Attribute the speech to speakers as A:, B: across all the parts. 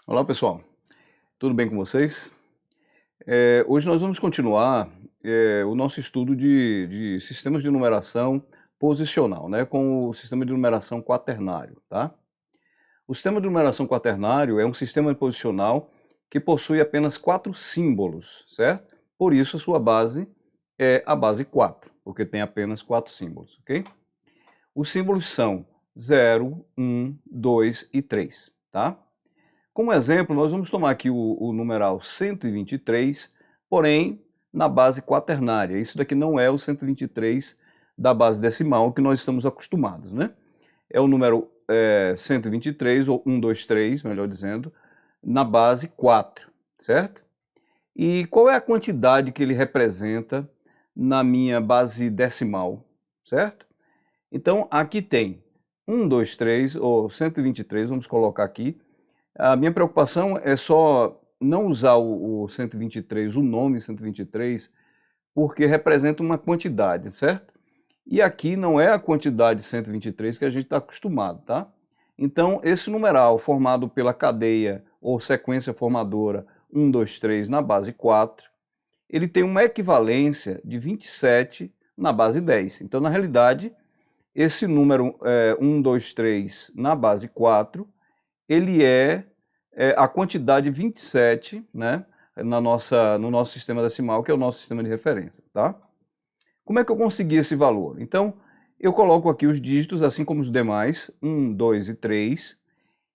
A: Olá pessoal, tudo bem com vocês? Hoje nós vamos continuar o nosso estudo de sistemas de numeração posicional, né, com o sistema de numeração quaternário, tá? O sistema de numeração quaternário é um sistema posicional que possui apenas 4 símbolos, certo? Por isso a sua base é a base 4, porque tem apenas 4 símbolos, ok? Os símbolos são 0, 1, 2 e 3, tá? Como exemplo, nós vamos tomar aqui o numeral 123, porém na base quaternária. Isso daqui não é o 123 da base decimal que nós estamos acostumados, né? É o número 123, ou 123, melhor dizendo, na base 4, certo? E qual é a quantidade que ele representa na minha base decimal, certo? Então aqui tem 1, 2, 3, ou 123, vamos colocar aqui. A minha preocupação é só não usar o 123, o nome 123, porque representa uma quantidade, certo? E aqui não é a quantidade 123 que a gente está acostumado, tá? Então, esse numeral formado pela cadeia ou sequência formadora 1, 2, 3 na base 4, ele tem uma equivalência de 27 na base 10. Então, na realidade, esse número 1, 2, 3 na base 4, ele é a quantidade 27, né, no nosso sistema decimal, que é o nosso sistema de referência, tá? Como é que eu consegui esse valor? Então, eu coloco aqui os dígitos, assim como os demais, 1, 2 e 3,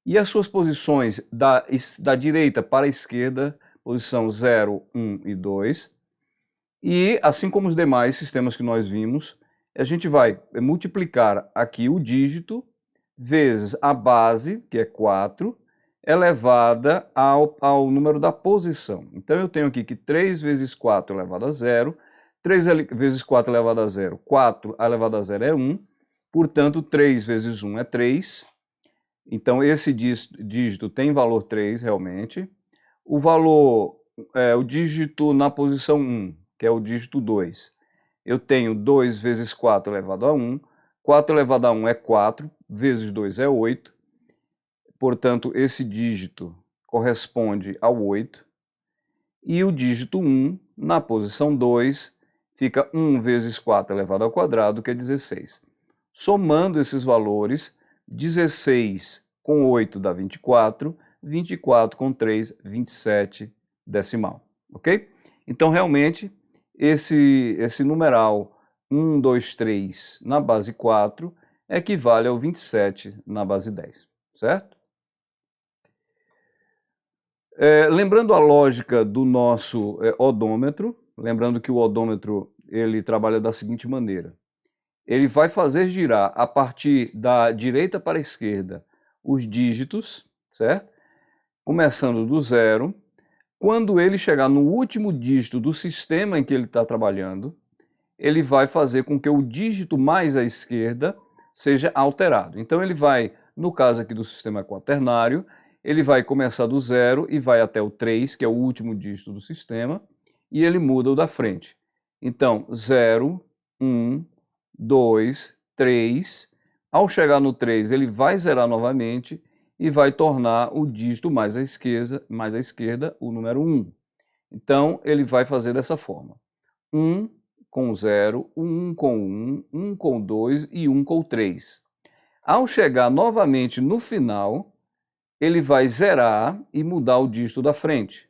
A: e as suas posições da direita para a esquerda, posição 0, 1 e 2, e assim como os demais sistemas que nós vimos, a gente vai multiplicar aqui o dígito vezes a base, que é 4, elevada ao número da posição. Então eu tenho aqui que 3 vezes 4 elevado a 0, 3 vezes 4 elevado a 0, 4 elevado a 0 é 1, portanto 3 vezes 1 é 3, então esse dígito tem valor 3 realmente. O valor, o dígito na posição 1, que é o dígito 2, eu tenho 2 vezes 4 elevado a 1, 4 elevado a 1 é 4, vezes 2 é 8, portanto, esse dígito corresponde ao 8, e o dígito 1, na posição 2, fica 1 vezes 4 elevado ao quadrado, que é 16. Somando esses valores, 16 com 8 dá 24, 24 com 3, 27 decimal, ok? Então, realmente, esse numeral 1, 2, 3 na base 4 equivale ao 27 na base 10, certo? Lembrando a lógica do nosso odômetro, lembrando que o odômetro ele trabalha da seguinte maneira: ele vai fazer girar a partir da direita para a esquerda os dígitos, certo? Começando do 0. Quando ele chegar no último dígito do sistema em que ele está trabalhando, ele vai fazer com que o dígito mais à esquerda seja alterado. Então ele vai, no caso aqui do sistema quaternário, ele vai começar do 0 e vai até o 3, que é o último dígito do sistema, e ele muda o da frente. Então, 0, 1, 2, 3. Ao chegar no 3, ele vai zerar novamente e vai tornar o dígito mais à esquerda o número 1. Então, ele vai fazer dessa forma: 1 com 0, 1 com 1, 1 com 2 e 1 com 3. Ao chegar novamente no final, ele vai zerar e mudar o dígito da frente.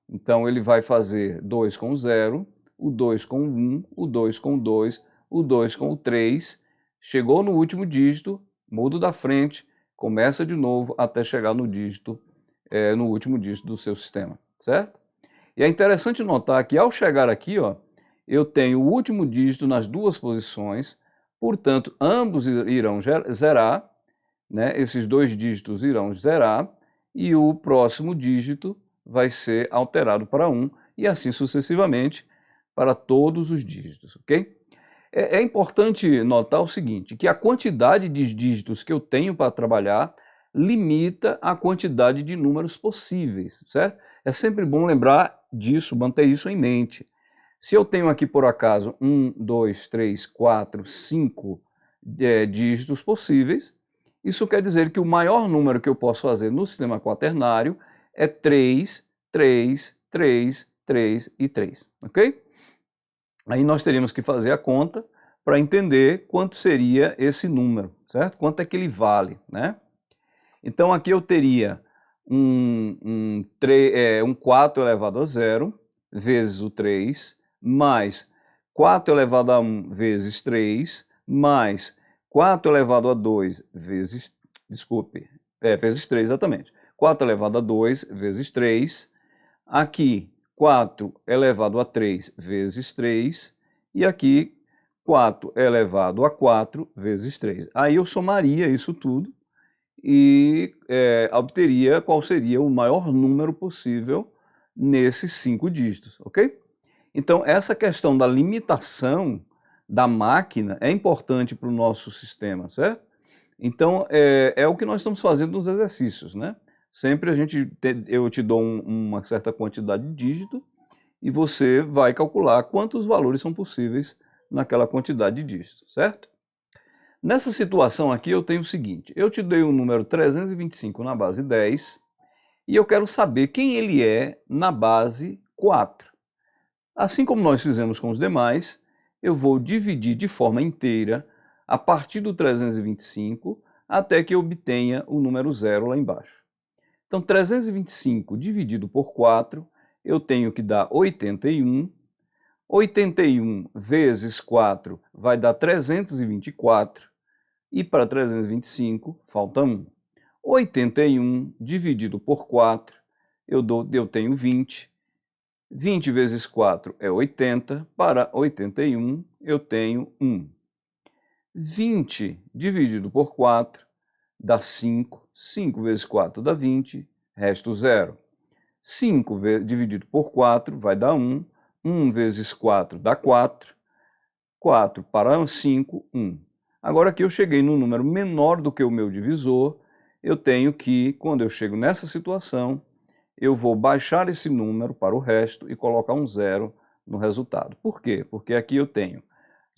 A: Então ele vai fazer 2 com 0, o 2 com 1, o 2 com 2, o 2 com o 3, chegou no último dígito, muda o da frente, começa de novo até chegar no dígito, no último dígito do seu sistema, certo? E é interessante notar que ao chegar aqui, ó, eu tenho o último dígito nas duas posições, portanto ambos irão zerar, né? Esses dois dígitos irão zerar, e o próximo dígito vai ser alterado para 1, e assim sucessivamente para todos os dígitos, ok? É importante notar o seguinte, que a quantidade de dígitos que eu tenho para trabalhar limita a quantidade de números possíveis, certo? É sempre bom lembrar disso, manter isso em mente. Se eu tenho aqui, por acaso, 1, 2, 3, 4, 5 dígitos possíveis, isso quer dizer que o maior número que eu posso fazer no sistema quaternário é 3, 3, 3, 3 e 3, ok? Aí nós teríamos que fazer a conta para entender quanto seria esse número, certo? Quanto é que ele vale, né? Então aqui eu teria um 4 elevado a 0 vezes o 3, mais 4 elevado a 1 vezes 3, mais 4 elevado a 2 vezes, vezes 3 exatamente. 4 elevado a 2 vezes 3, aqui 4 elevado a 3 vezes 3, e aqui 4 elevado a 4 vezes 3. Aí eu somaria isso tudo e obteria qual seria o maior número possível nesses 5 dígitos, ok? Então, essa questão da limitação da máquina é importante para o nosso sistema, certo? Então, é o que nós estamos fazendo nos exercícios, né? Sempre eu te dou uma certa quantidade de dígito e você vai calcular quantos valores são possíveis naquela quantidade de dígitos, certo? Nessa situação aqui eu tenho o seguinte, eu te dei o número 325 na base 10 e eu quero saber quem ele é na base 4. Assim como nós fizemos com os demais, eu vou dividir de forma inteira a partir do 325 até que eu obtenha o número 0 lá embaixo. Então 325 dividido por 4, eu tenho que dar 81. 81 vezes 4 vai dar 324. E para 325, falta 1. 81 dividido por 4, eu tenho 20. 20 vezes 4 é 80. Para 81, eu tenho 1. 20 dividido por 4 dá 5. 5 vezes 4 dá 20, resto 0. 5 dividido por 4 vai dar 1. 1 vezes 4 dá 4. 4 para 5, 1. Agora que eu cheguei num número menor do que o meu divisor, eu tenho que, quando eu chego nessa situação, eu vou baixar esse número para o resto e colocar um 0 no resultado. Por quê? Porque aqui eu tenho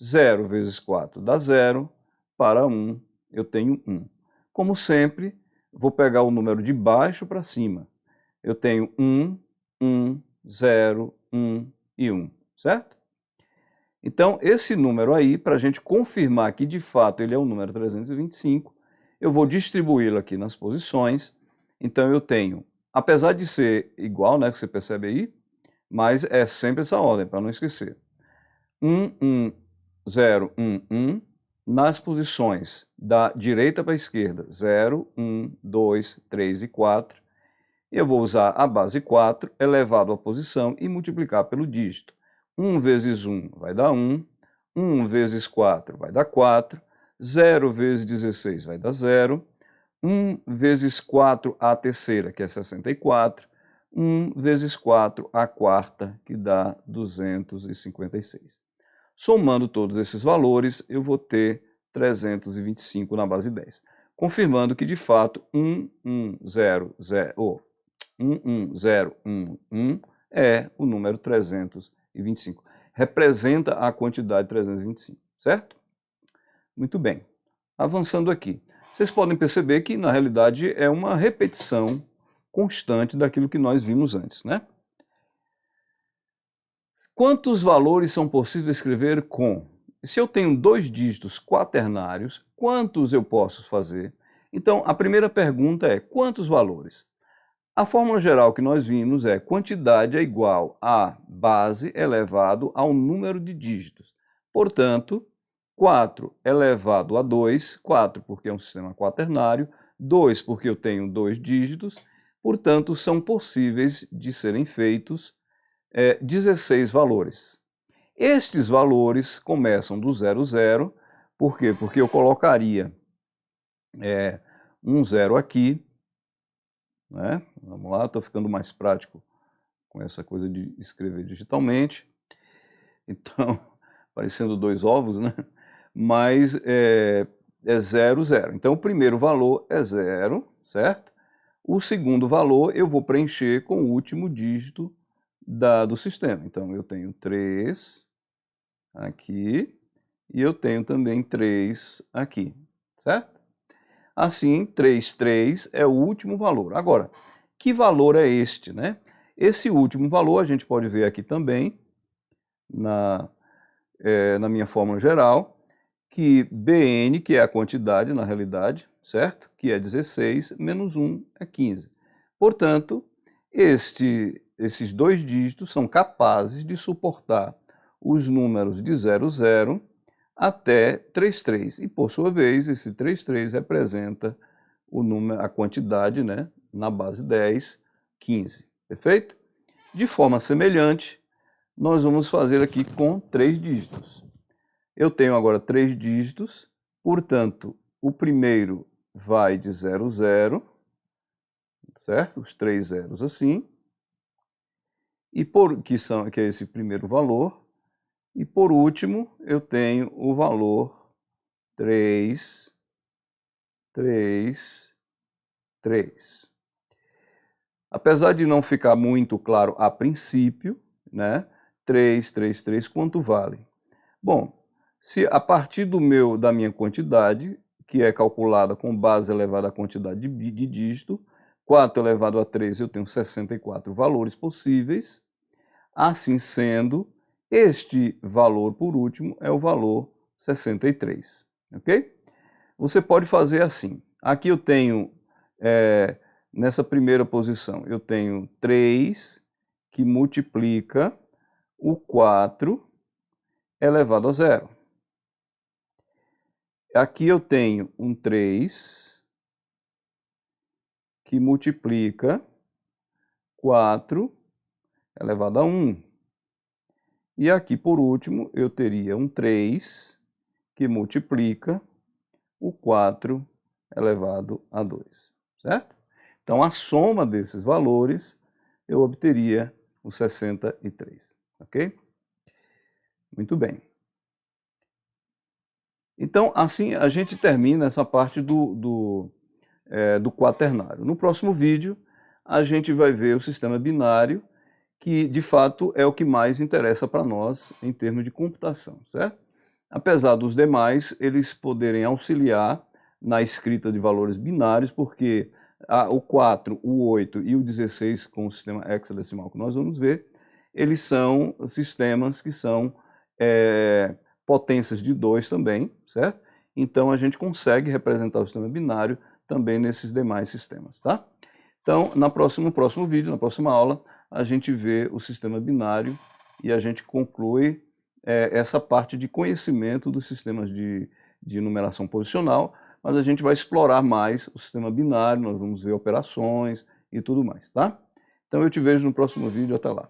A: 0 vezes 4 dá 0, para 1 eu tenho 1. Como sempre, vou pegar o número de baixo para cima. Eu tenho 1, 1, 0, 1 e 1, certo? Então, esse número aí, para a gente confirmar que de fato ele é o número 325, eu vou distribuí-lo aqui nas posições. Então eu tenho, apesar de ser igual, né, que você percebe aí, mas é sempre essa ordem, para não esquecer. 1, 1, 0, 1, 1, nas posições da direita para a esquerda, 0, 1, 2, 3 e 4. Eu vou usar a base 4 elevado à posição e multiplicar pelo dígito. 1 vezes 1 vai dar 1, 1 vezes 4 vai dar 4, 0 vezes 16 vai dar 0, 1 vezes 4 a terceira, que é 64, 1 vezes 4 a quarta, que dá 256. Somando todos esses valores, eu vou ter 325 na base 10, confirmando que de fato 11011 é o número 325. Representa a quantidade 325, certo? Muito bem. Avançando aqui. Vocês podem perceber que, na realidade, é uma repetição constante daquilo que nós vimos antes, né? Quantos valores são possíveis escrever com? Se eu tenho 2 dígitos quaternários, quantos eu posso fazer? Então, a primeira pergunta é, quantos valores? A fórmula geral que nós vimos é quantidade é igual a base elevado ao número de dígitos. Portanto, 4 elevado a 2, 4 porque é um sistema quaternário, 2 porque eu tenho 2 dígitos, portanto, são possíveis de serem feitos 16 valores. Estes valores começam do 00, por quê? Porque eu colocaria um 0 aqui, né? Vamos lá, estou ficando mais prático com essa coisa de escrever digitalmente. Então, parecendo 2 ovos, né? Mas é 0, 0. Então, o primeiro valor é 0, certo? O segundo valor eu vou preencher com o último dígito do sistema. Então, eu tenho 3 aqui e eu tenho também 3 aqui, certo? Assim, 3, 3 é o último valor. Agora, Que valor é este, né? Esse último valor a gente pode ver aqui também, na minha fórmula geral, que Bn, que é a quantidade na realidade, certo? Que é 16, menos 1 é 15. Portanto, esses dois dígitos são capazes de suportar os números de 00 até 33. E, por sua vez, esse 33 representa o número, a quantidade, né, na base 10, 15. Perfeito? De forma semelhante, nós vamos fazer aqui com 3 dígitos. Eu tenho agora 3 dígitos, portanto, o primeiro vai de 00, certo? Os 3 zeros assim, e que é esse primeiro valor, e por último eu tenho o valor 3, 3, 3. Apesar de não ficar muito claro a princípio, né? 3, 3, 3, quanto vale? Bom, se a partir da minha quantidade, que é calculada com base elevada à quantidade de dígito, 4 elevado a 3, eu tenho 64 valores possíveis. Assim sendo, este valor, por último, é o valor 63. Ok? Você pode fazer assim. Aqui eu tenho, nessa primeira posição, eu tenho 3 que multiplica o 4 elevado a 0. Aqui eu tenho um 3 que multiplica 4 elevado a 1. E aqui, por último, eu teria um 3 que multiplica o 4 elevado a 2, certo? Então, a soma desses valores, eu obteria o 63, ok? Muito bem. Então, assim, a gente termina essa parte do quaternário. No próximo vídeo, a gente vai ver o sistema binário, que, de fato, é o que mais interessa para nós em termos de computação, certo? Apesar dos demais, eles poderem auxiliar na escrita de valores binários, porque o 4, o 8 e o 16, com o sistema hexadecimal que nós vamos ver, eles são sistemas que são potências de 2 também, certo? Então, a gente consegue representar o sistema binário também nesses demais sistemas, tá? Então, no próximo vídeo, na próxima aula, a gente vê o sistema binário e a gente conclui essa parte de conhecimento dos sistemas de numeração posicional, mas a gente vai explorar mais o sistema binário, nós vamos ver operações e tudo mais, tá? Então eu te vejo no próximo vídeo, até lá.